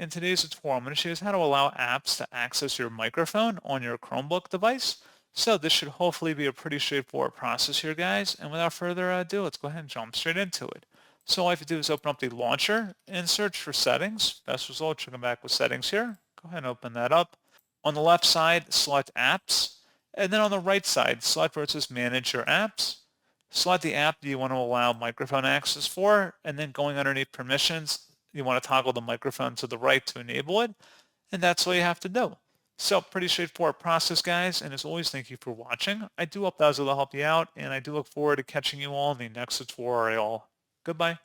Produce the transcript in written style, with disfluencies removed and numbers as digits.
in today's tutorial, I'm going to show you how to allow apps to access your microphone on your Chromebook device. So this should hopefully be a pretty straightforward process here, guys. And without further ado, let's go ahead and jump straight into it. So all you have to do is open up the launcher and search for settings. Best result, you'll come back with settings here. Go ahead and open that up. On the left side, select apps. And then on the right side, select where it says manage your apps. Select the app that you want to allow microphone access for, and then going underneath permissions, you want to toggle the microphone to the right to enable it, and that's all you have to do. So pretty straightforward process, guys, and as always, thank you for watching. I do hope that was able to help you out, and I do look forward to catching you all in the next tutorial. Goodbye.